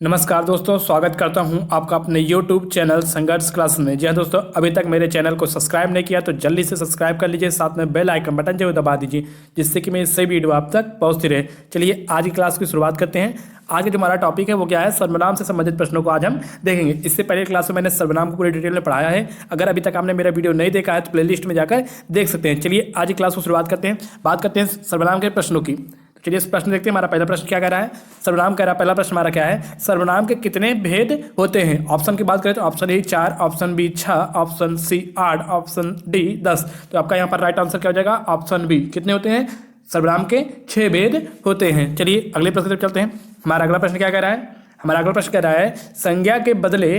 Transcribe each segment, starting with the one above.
नमस्कार दोस्तों, स्वागत करता हूं आपका अपने YouTube चैनल संघर्ष क्लास में। जी हाँ दोस्तों, अभी तक मेरे चैनल को सब्सक्राइब नहीं किया तो जल्दी से सब्सक्राइब कर लीजिए, साथ में बेल आइकन बटन जरूर दबा दीजिए जिससे कि मेरी सभी वीडियो आप तक पहुंचती रहे। चलिए आज की क्लास की शुरुआत करते हैं। आज जो हमारा टॉपिक है वो क्या है, सर्वनाम से संबंधित प्रश्नों को आज हम देखेंगे। इससे पहले क्लास में मैंने सर्वनाम को पूरी डिटेल में पढ़ाया है। अगर अभी तक आपने मेरा वीडियो नहीं देखा है तो प्लेलिस्ट में जाकर देख सकते हैं। चलिए आज की क्लास को शुरुआत करते हैं, बात करते हैं सर्वनाम के प्रश्नों की। चलिए इस प्रश्न देखते हैं। हमारा पहला प्रश्न क्या कह रहा है, सर्वनाम कह रहा है। पहला प्रश्न हमारा क्या है, सर्वनाम के कितने भेद होते हैं। ऑप्शन की बात करें तो option A 4, option B 6, option C 8, option D 10। तो आपका यहाँ पर राइट आंसर क्या हो जाएगा, ऑप्शन बी। कितने होते हैं, सर्वनाम के 6 भेद होते हैं। चलिए अगले प्रश्न पर चलते हैं। हमारा अगला प्रश्न क्या कह रहा है, हमारा अगला प्रश्न कह रहा है संज्ञा के बदले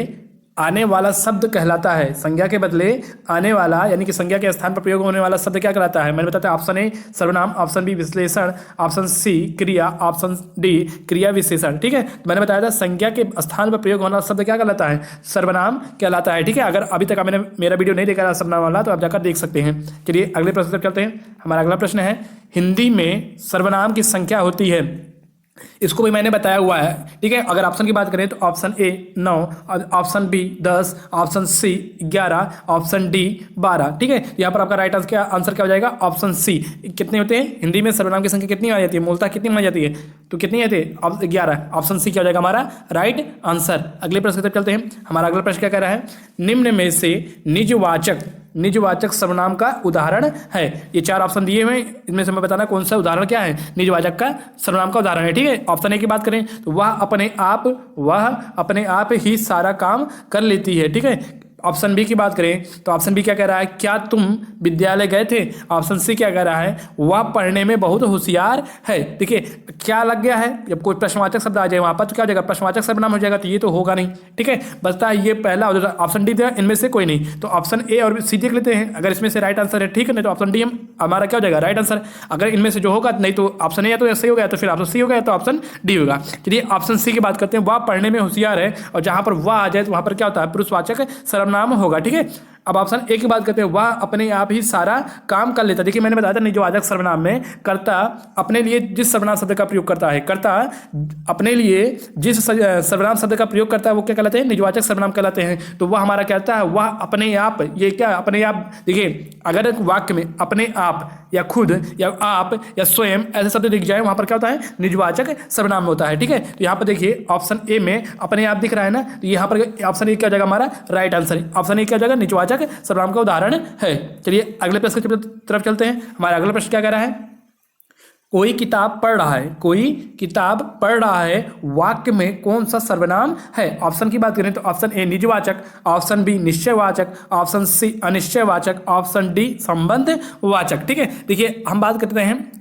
आने वाला शब्द कहलाता है। संज्ञा के बदले आने वाला यानी कि संज्ञा के स्थान पर प्रयोग होने वाला शब्द क्या कहलाता है। मैंने बताया ऑप्शन ए सर्वनाम, ऑप्शन बी विश्लेषण, ऑप्शन सी क्रिया, ऑप्शन डी क्रिया विशेषण। ठीक है, तो मैंने बताया था संज्ञा के स्थान पर प्रयोग होने वाला शब्द क्या कहलाता है, सर्वनाम कहलाता है। ठीक है, अगर अभी तक आपने मेरा वीडियो नहीं देखा सर्वनाम वाला तो आप जाकर देख सकते हैं। चलिए अगले प्रश्न पर चलते हैं। हमारा अगला प्रश्न है हिंदी में सर्वनाम की संख्या होती है। इसको भी मैंने बताया हुआ है। ठीक है, अगर ऑप्शन की बात करें तो option A 9, option B 10, option C 11, option D 12। ठीक है, यहाँ पर आपका राइट आंसर क्या हो जाएगा, ऑप्शन सी। कितने होते हैं हिंदी में सर्वनाम की संख्या, कितनी आ जाती है, मूलतः कितनी मानी जाती है, तो कितनी आती है 11। ऑप्शन सी क्या हो जाएगा हमारा राइट आंसर। अगले प्रश्न की तरफ चलते हैं। हमारा अगला प्रश्न क्या कह रहा है, निम्न में से निजवाचक सर्वनाम का उदाहरण है। ये 4 ऑप्शन दिए हुए हैं, इनमें से मैं बताना कौन सा उदाहरण क्या है, निजवाचक का सर्वनाम का उदाहरण है। ठीक है, ऑप्शन ए की बात करें तो वह अपने आप ही सारा काम कर लेती है। ठीक है, ऑप्शन बी की बात करें तो ऑप्शन बी क्या कह रहा है, क्या तुम विद्यालय गए थे। ऑप्शन सी क्या कह रहा है, वह पढ़ने में बहुत होशियार है। देखिए क्या लग गया है, जब कोई प्रश्नवाचक शब्द आ जाए वहां पर तो क्या हो जाएगा, प्रश्नवाचक सर्वनाम हो जाएगा। तो ये तो होगा नहीं। ठीक है, बचता है ये पहला और ऑप्शन डी, इनमें से कोई नहीं। तो ऑप्शन ए और सी देख लेते हैं, अगर इसमें से राइट आंसर है ठीक है, नहीं तो ऑप्शन डी हमारा क्या हो जाएगा राइट आंसर। अगर इनमें से जो होगा नहीं तो ऑप्शन ए या तो सही हो गया, तो फिर ऑप्शन सी हो गया, तो ऑप्शन डी होगा। चलिए ऑप्शन सी की बात करते हैं, वह पढ़ने में होशियार है, और जहां पर वह आ जाए तो वहां पर क्या होता है, पुरुषवाचक सर्वनाम होगा। ठीक है, अब ऑप्शन ए की बात करते हैं, वह अपने आप ही सारा काम कर लेता। देखिए मैंने बताया था निजवाचक सर्वनाम में कर्ता अपने लिए जिस सर्वनाम शब्द का प्रयोग करता है, कर्ता अपने लिए जिस सर्वनाम शब्द का प्रयोग करता है वो क्या कहलाते हैं, निजवाचक सर्वनाम कहलाते हैं। तो वह हमारा कहता है वह अपने आप, ये क्या अपने आप, देखिए अगर वाक्य में अपने आप या खुद या आप या स्वयं ऐसे शब्द दिख जाए वहां पर क्या होता है, निजवाचक सर्वनाम होता है। ठीक है, तो यहाँ पर देखिए ऑप्शन ए में अपने आप दिख रहा है ना, तो यहाँ पर ऑप्शन ए क्या जाएगा हमारा राइट आंसर। ऑप्शन ए क्या जाएगा, निजवाचक सर्वनाम का उदाहरण है। चलिए अगले प्रश्न की तरफ चलते हैं। हमारा अगला प्रश्न क्या कह रहा है, कोई किताब पढ़ रहा है, वाक्य में कौन सा सर्वनाम है। ऑप्शन की बात करें तो ऑप्शन ए निजवाचक, ऑप्शन बी निश्चयवाचक, ऑप्शन सी अनिश्चयवाचक, ऑप्शन डी संबंधवाचक। ठीक है, देखिए हम बात करते हैं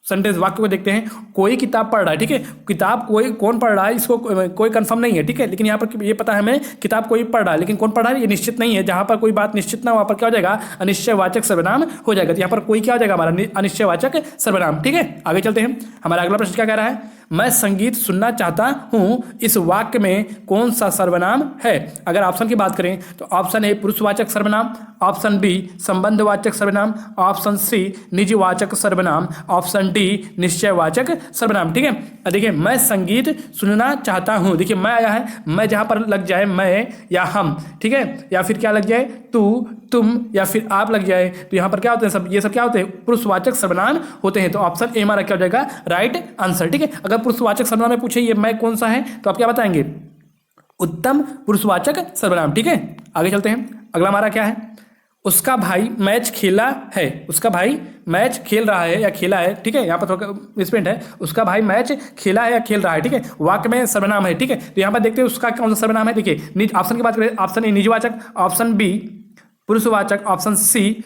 सेंटेंस वाक्य को देखते हैं। कोई किताब पढ़ रहा है, ठीक है, किताब कोई कौन पढ़ रहा है इसको कोई कंफर्म नहीं है। ठीक है, लेकिन यहाँ पर ये पता है हमें किताब कोई पढ़ रहा है, लेकिन कौन पढ़ रहा है ये निश्चित नहीं है। जहाँ पर कोई बात निश्चित ना वहाँ पर क्या हो जाएगा, अनिश्चयवाचक सर्वनाम हो जाएगा। तो यहाँ पर कोई क्या हो जाएगा हमारा अनिश्चयवाचक सर्वनाम। ठीक है, आगे चलते हैं। हमारा अगला प्रश्न क्या कह रहा है, मैं संगीत सुनना चाहता हूँ, इस वाक्य में कौन सा सर्वनाम है। अगर ऑप्शन की बात करें तो ऑप्शन ए पुरुषवाचक सर्वनाम, ऑप्शन बी संबंधवाचक सर्वनाम, ऑप्शन सी निजवाचक सर्वनाम, ऑप्शन डी निश्चयवाचक सर्वनाम। ठीक है, देखिए मैं संगीत सुनना चाहता हूँ, देखिए मैं आया है, मैं जहाँ पर लग जाए मैं या हम, ठीक है, या फिर क्या लग जाए तू तुम या फिर आप लग जाए, तो यहाँ पर क्या होते हैं सब, ये सब क्या होते हैं पुरुषवाचक सर्वनाम होते हैं। तो ऑप्शन ए हमारा क्या हो जाएगा राइट आंसर। ठीक है, अगर पुरुषवाचक सर्वनाम में पूछे ये मैं कौन सा है तो आप क्या बताएंगे, उत्तम पुरुषवाचक सर्वनाम। ठीक है, आगे चलते हैं। अगला हमारा क्या है, उसका भाई मैच खेला है, उसका भाई मैच खेल रहा है या खेला है। ठीक है, यहाँ पर थोड़ा मिसप्रिंट है, उसका भाई मैच खेला है या खेल रहा है। ठीक है, वाक्य में सर्वनाम है। ठीक है, तो यहाँ पर देखते हैं उसका कौन सा सर्वनाम है। देखिए ऑप्शन की बात करें, ऑप्शन ए निजवाचक, ऑप्शन बी पुरुषवाचक, ऑप्शन सी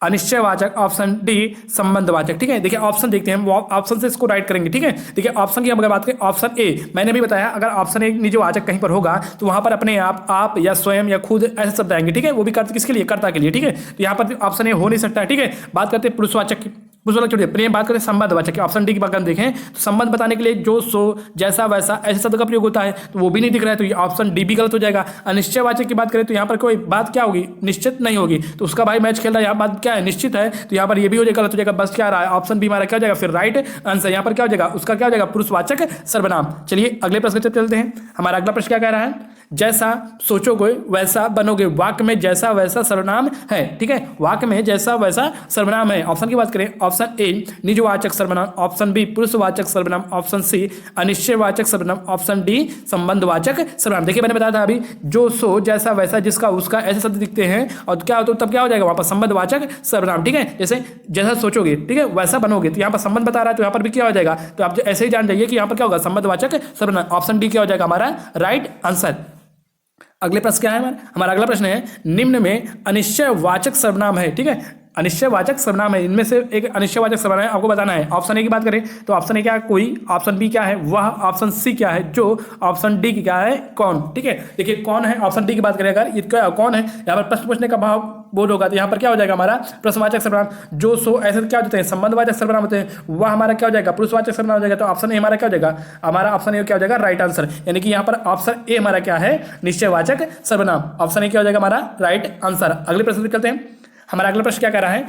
अनिश्चयवाचक, ऑप्शन डी संबंधवाचक। ठीक है, देखिए ऑप्शन देखते हैं, वो ऑप्शन से इसको राइट करेंगे। ठीक है, देखिए ऑप्शन की हम अगर बात करें, ऑप्शन ए मैंने भी बताया अगर ऑप्शन ए निजवाचक कहीं पर होगा तो वहां पर अपने आप या स्वयं या खुद ऐसे शब्द आएंगे। ठीक है, वो भी किसके लिए, कर्ता के लिए। ठीक है, तो यहाँ पर ऑप्शन ए हो नहीं सकता है। ठीक है, बात करते हैं पुरुषवाचक की। पुरुष वाचक छोड़िए, प्रेम बात करें संबंधवाचक की, ऑप्शन डी की बात हम देखें तो संबंध बताने के लिए जो सो जैसा वैसा ऐसे शब्द का प्रयोग होता है, तो वो भी नहीं दिख रहा है, तो ये ऑप्शन डी भी गलत हो जाएगा। अनिश्चयवाचक की बात करें तो यहाँ पर कोई बात क्या होगी, निश्चित नहीं होगी, तो उसका भाई मैच खेल रहा है, यहाँ बात क्या है, निश्चित है, तो यहाँ पर ये भी हो जाएगा, गलत हो जाएगा। बस क्या रहा है, ऑप्शन बी हमारा क्या हो जाएगा फिर राइट आंसर। यहाँ पर क्या हो जाएगा, उसका क्या हो जाएगा, पुरुषवाचक सर्वनाम। चलिए अगले प्रश्न पे चलते हैं। हमारा अगला प्रश्न क्या कह रहा है, जैसा सोचोगे वैसा बनोगे, वाक्य में जैसा वैसा सर्वनाम है। ठीक है, वाक्य में जैसा वैसा सर्वनाम है। ऑप्शन की बात करें, ऑप्शन ए निजवाचक सर्वनाम, ऑप्शन बी पुरुषवाचक सर्वनाम, ऑप्शन सी अनिश्चयवाचक सर्वनाम, ऑप्शन डी संबंधवाचक सर्वनाम। देखिए मैंने बताया था अभी, जो सो जैसा वैसा जिसका उसका ऐसे शब्द दिखते हैं और क्या होता है तब क्या हो जाएगा वहां पर संबंधवाचक सर्वनाम। ठीक है, जैसे जैसा सोचोगे ठीक है वैसा बनोगे, तो यहाँ पर संबंध बता रहा है, तो यहाँ पर भी क्या हो जाएगा, तो आप ऐसे ही जान जाइए कि यहाँ पर क्या होगा संबंधवाचक सर्वनाम। ऑप्शन डी क्या हो जाएगा हमारा राइट आंसर। अगले प्रश्न क्या है हमारा अगला प्रश्न है, निम्न में अनिश्चयवाचक सर्वनाम है। ठीक है, अनिश्चयवाचक सर्वनाम है, इनमें से एक अनिश्चयवाचक सर्वनाम है, आपको बताना है। ऑप्शन ए की बात करें तो ऑप्शन ए क्या है, कोई, ऑप्शन बी क्या है वह, ऑप्शन सी क्या है जो, ऑप्शन डी क्या है कौन। ठीक है, देखिए कौन है, ऑप्शन डी की बात करें अगर ये क्या कौन है, यहाँ पर प्रश्न पूछने का भाव बोध होगा, तो यहाँ पर क्या हो जाएगा हमारा प्रश्नवाचक सर्वनाम। जो सो ऐसे क्या होते हैं संबंधवाचक सर्वनाम होते हैं, वह हमारा क्या हो जाएगा पुरुषवाचक सर्वनाम हो जाएगा। तो ऑप्शन ए हमारा क्या हो जाएगा, हमारा ऑप्शन ए क्या हो जाएगा राइट आंसर, यानी कि यहाँ पर ऑप्शन ए हमारा क्या है निश्चयवाचक सर्वनाम। ऑप्शन ए क्या हो जाएगा हमारा राइट आंसर। अगले प्रश्न पे चलते हैं। हमारा अगला प्रश्न क्या कह रहा है,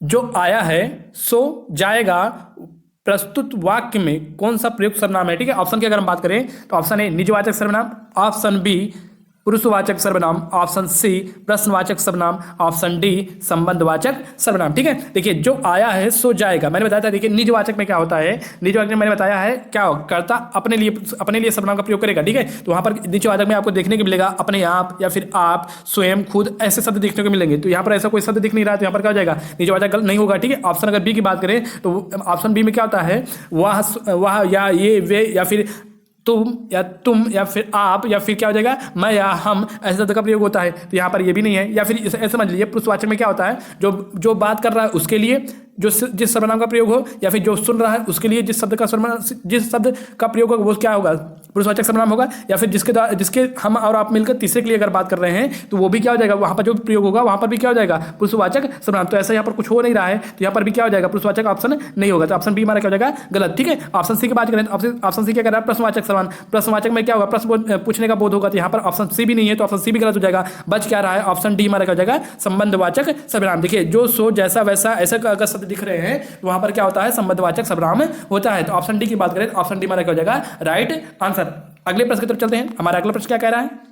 जो आया है सो जाएगा प्रस्तुत वाक्य में कौन सा प्रयुक्त सर्वनाम है। ठीक है, ऑप्शन की अगर हम बात करें तो ऑप्शन ए निजवाचक सर्वनाम, ऑप्शन बी पुरुषवाचक सर्वनाम, ऑप्शन सी प्रश्नवाचक सर्वनाम, ऑप्शन डी संबंधवाचक सर्वनाम। ठीक है, देखिए जो आया है सो जाएगा, मैंने बताया था। देखिए निजवाचक में क्या होता है, निजवाचक में मैंने बताया है क्या कर्ता अपने लिए सर्वनाम का प्रयोग करेगा। ठीक है, तो वहां पर निजवाचक में आपको देखने को मिलेगा अपने आप या फिर आप, स्वयं, खुद, ऐसे शब्द देखने को मिलेंगे। तो यहाँ पर ऐसा कोई शब्द दिख नहीं रहा है, तो यहाँ पर क्या हो जाएगा निजवाचक गलत नहीं होगा। ठीक है, ऑप्शन अगर बी की बात करें तो ऑप्शन बी में क्या होता है, वह या ये वे या फिर तुम या फिर आप या फिर क्या हो जाएगा मैं या हम, ऐसे शब्द का प्रयोग होता है। तो यहाँ पर ये भी नहीं है। या फिर ऐसे समझ लीजिए पुरुषवाचक में क्या होता है, जो बात कर रहा है उसके लिए जिस सर्वनाम का प्रयोग हो, या फिर जो सुन रहा है उसके लिए जिस शब्द का प्रयोग होगा वो क्या होगा पुरुषवाचक सर्वनाम होगा। या फिर जिसके हम और आप मिलकर तीसरे के लिए अगर बात कर रहे हैं तो वो भी क्या हो जाएगा, वहां पर जो प्रयोग होगा वहां पर भी क्या हो जाएगा पुरुषवाचक सर्वनाम। तो ऐसा यहाँ पर कुछ हो नहीं रहा है, तो यहाँ पर भी क्या हो जाएगा पुरुषवाचक ऑप्शन नहीं होगा। तो ऑप्शन बी हमारा क्या हो जाएगा गलत। ठीक है, ऑप्शन सी की बात करें, ऑप्शन सी क्या कर रहा है प्रश्नवाचक सर्वनाम, प्रश्नवाचक में क्या होगा प्रश्न पूछने का बोध होगा। तो यहाँ पर ऑप्शन सी भी नहीं है, तो ऑप्शन सी भी गलत हो जाएगा। बच क्या रहा है ऑप्शन डी हमारा क्या हो जाएगा संबंधवाचक सर्वनाम। देखिए जो सो जैसा वैसा ऐसे अगर शब्द दिख रहे हैं तो वहां पर क्या होता है संबंधवाचक सर्वनाम होता है। तो ऑप्शन डी की बात करें ऑप्शन डी हमारा क्या हो जाएगा राइट आंसर। अगले प्रश्न की तरफ चलते हैं। हमारा अगला प्रश्न क्या कह रहा है,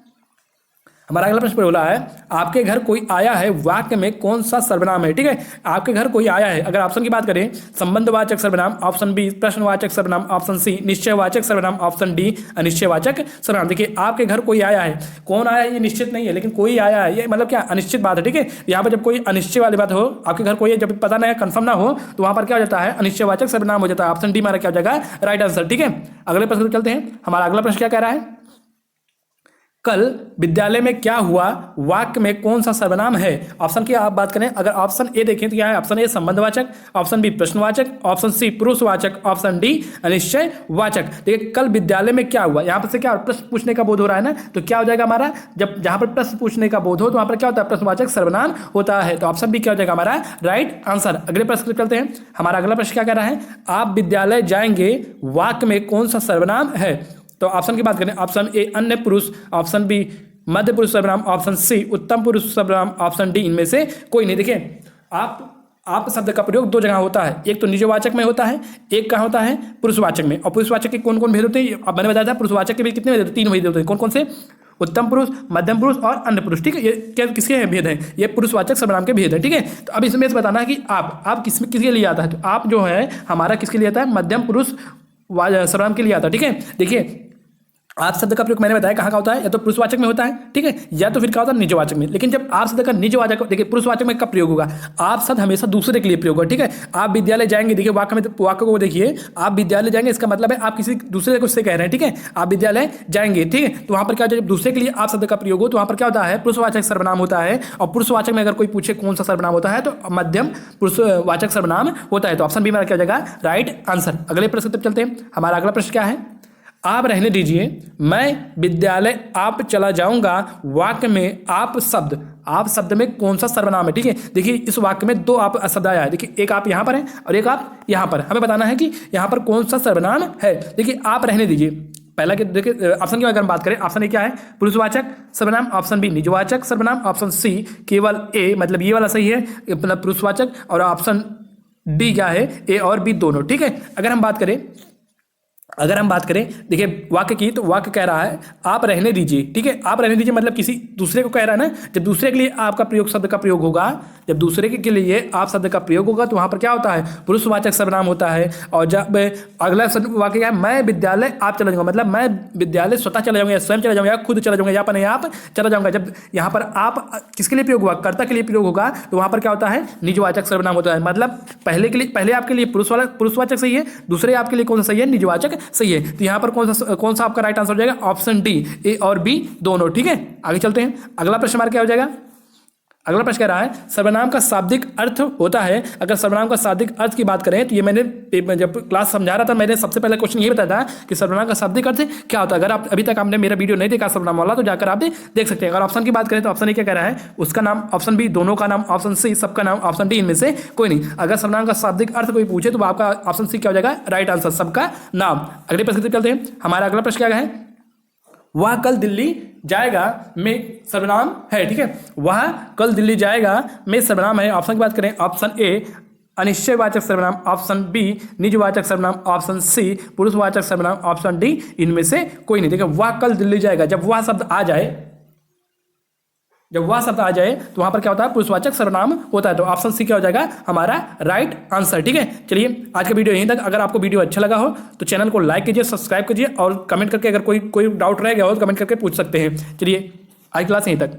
हमारा अगला प्रश्न बोला है आपके घर कोई आया है, वाक्य में कौन सा सर्वनाम है। ठीक है, आपके घर कोई आया है, अगर ऑप्शन की बात करें संबंधवाचक सर्वनाम, ऑप्शन बी प्रश्नवाचक सर्वनाम, ऑप्शन सी निश्चयवाचक सर्वनाम, ऑप्शन डी अनिश्चयवाचक सर्वनाम। देखिए आपके घर कोई आया है, कौन आया है ये निश्चित नहीं है, लेकिन कोई आया है ये मतलब क्या अनिश्चित बात है। ठीक है, यहाँ पर जब कोई अनिश्चय वाली बात हो, आपके घर कोई जब पता नहीं कंफर्म ना हो, तो वहां पर क्या हो जाता है अनिश्चयवाचक सर्वनाम हो जाता है। ऑप्शन डी हमारा क्या हो जाएगा राइट आंसर। ठीक है, अगले प्रश्न पर चलते हैं। हमारा अगला प्रश्न क्या कह रहा है, कल विद्यालय में क्या हुआ, वाक्य में कौन सा सर्वनाम है। ऑप्शन की आप बात करें, अगर ऑप्शन ए देखें तो क्या है ऑप्शन ए संबंधवाचक, ऑप्शन बी प्रश्नवाचक, ऑप्शन सी पुरुषवाचक, ऑप्शन डी अनिश्चयवाचक। देखिए कल विद्यालय में क्या हुआ, यहाँ पर से क्या प्रश्न पूछने का बोध हो रहा है ना, तो क्या हो जाएगा हमारा, जब जहां पर प्रश्न पूछने का बोध हो तो वहां पर क्या होता है प्रश्नवाचक सर्वनाम होता है। तो ऑप्शन बी क्या हो जाएगा हमारा राइट आंसर। अगले प्रश्न चलते हैं। हमारा अगला प्रश्न क्या कह रहा है, आप विद्यालय जाएंगे, वाक्य में कौन सा सर्वनाम है। तो ऑप्शन की बात करें, ऑप्शन ए अन्य पुरुष, ऑप्शन बी मध्य पुरुष सर्वनाम, ऑप्शन सी उत्तम पुरुष सर्वनाम, ऑप्शन डी इनमें से कोई नहीं। देखिए आप शब्द का प्रयोग दो जगह होता है, एक तो निजवाचक में होता है, एक कहाँ होता है पुरुषवाचक में। और पुरुषवाचक के कौन कौन भेद होते हैं, अब मैंने बताया था पुरुषवाचक के भी कितने भेद होते हैं, तीन भेद होते हैं। कौन कौन से, उत्तम पुरुष, मध्यम पुरुष और अन्य पुरुष। ठीक है, ये क्या किसके भेद हैं, ये पुरुषवाचक सर्वनाम के भेद है। ठीक है, तो अब इसमें बताना है कि आप किसके लिए आता है, तो आप जो है हमारा किसके लिए आता है मध्यम पुरुष सर्वनाम के लिए आता है। ठीक है, देखिए आप शब्द का प्रयोग मैंने बताया कहाँ का होता है, या तो पुरुषवाचक में होता है, ठीक है, या तो फिर क्या होता है निजवाचक में। लेकिन जब आप शब्द का निजवाचक, देखिए पुरुषवाचक में कब प्रयोग होगा, आप शब्द हमेशा दूसरे के लिए प्रयोग होगा। ठीक है, आप विद्यालय जाएंगे, देखिए वाक्य को देखिए, आप विद्यालय जाएंगे इसका मतलब है आप किसी दूसरे को से कह रहे हैं। ठीक है, आप विद्यालय जाएंगे, ठीक है, तो वहां पर क्या जब दूसरे के लिए आप शब्द का प्रयोग हो तो वहां पर क्या होता है पुरुषवाचक सर्वनाम होता है। और पुरुषवाचक में अगर कोई पूछे कौन सा सर्वनाम होता है तो मध्यम पुरुषवाचक सर्वनाम होता है। तो ऑप्शन बी हमारा क्या हो जाएगा राइट आंसर। अगले प्रश्न तक चलते हैं। हमारा अगला प्रश्न क्या है, आप रहने दीजिए, मैं विद्यालय आप चला जाऊंगा, वाक्य में आप शब्द आप शब्द में कौन सा सर्वनाम है। ठीक है, देखिए इस वाक्य में दो आप शब्द आया है, देखिए एक आप यहाँ पर है और एक आप यहाँ पर। हमें बताना है कि यहाँ पर कौन सा सर्वनाम है। देखिए आप रहने दीजिए, पहला कि देखिए ऑप्शन की अगर हम बात करें, ऑप्शन ए क्या है, पुरुषवाचक सर्वनाम, ऑप्शन बी निजवाचक सर्वनाम, ऑप्शन सी केवल ए मतलब ये वाला सही है मतलब पुरुषवाचक, और ऑप्शन डी क्या है, ए और बी दोनों। ठीक है, अगर हम बात करें देखिए वाक्य की, तो वाक्य कह रहा है आप रहने दीजिए। ठीक है, आप रहने दीजिए मतलब किसी दूसरे को कह रहा है ना। जब दूसरे के लिए आपका प्रयोग शब्द का प्रयोग होगा, जब दूसरे के लिए आप शब्द का प्रयोग होगा तो वहां पर क्या होता है, पुरुषवाचक सर्वनाम होता है। और जब अगला वाक्य क्या है, मैं विद्यालय आप चला जाऊंगा, मतलब मैं विद्यालय स्वतः चला जाऊंगा या स्वयं चला जाऊंगा या खुद चला जाऊंगा या अपने आप चला जाऊंगा। जब यहाँ पर आप किसके लिए प्रयोग हुआ, कर्ता के लिए प्रयोग होगा, तो वहां पर क्या होता है, निजवाचक सर्वनाम होता है। मतलब पहले आपके लिए पुरुषवाचक सही है, दूसरे आपके लिए कौन सा सही है, निजवाचक सही है। तो यहां पर कौन सा आपका राइट आंसर हो जाएगा, ऑप्शन डी, ए और बी दोनों। ठीक है, आगे चलते हैं। अगला प्रश्न हमारा क्या हो जाएगा, अगला प्रश्न कह रहा है सर्वनाम का शाब्दिक अर्थ होता है। अगर सर्वनाम का शाब्दिक अर्थ की बात करें तो ये मैंने जब क्लास समझा रहा था, मैंने सबसे पहले क्वेश्चन ये बताया था कि सर्वनाम का शाब्दिक अर्थ क्या होता है। अगर आप अभी तक आपने मेरा वीडियो नहीं देखा सर्वनाम वाला, तो जाकर आप देख सकते हैं। अगर ऑप्शन की बात करें तो ऑप्शन ए क्या कह रहा है, उसका नाम, ऑप्शन बी दोनों का नाम, ऑप्शन सी सबका नाम, ऑप्शन डी इनमें से कोई नहीं। अगर सर्वनाम का शाब्दिक अर्थ कोई पूछे तो आपका ऑप्शन सी क्या हो जाएगा, राइट आंसर सबका नाम। अगले प्रश्न की तरफ चलते हैं। हमारा अगला प्रश्न क्या है, वह कल दिल्ली जाएगा में सर्वनाम है। ठीक है, वह कल दिल्ली जाएगा में सर्वनाम है। ऑप्शन की बात करें, ऑप्शन ए अनिश्चयवाचक सर्वनाम, ऑप्शन बी निजवाचक सर्वनाम, ऑप्शन सी पुरुषवाचक सर्वनाम, ऑप्शन डी इनमें से कोई नहीं। देखिए वह कल दिल्ली जाएगा, जब वह शब्द आ जाए तो वहां पर क्या होता है, पुरुषवाचक सर्वनाम होता है। तो ऑप्शन सी क्या हो जाएगा हमारा राइट आंसर। ठीक है, चलिए आज का वीडियो यहीं तक। अगर आपको वीडियो अच्छा लगा हो तो चैनल को लाइक कीजिए, सब्सक्राइब कीजिए और कमेंट करके अगर कोई डाउट रह गया हो तो कमेंट करके पूछ सकते हैं। चलिए आज क्लास यहीं तक।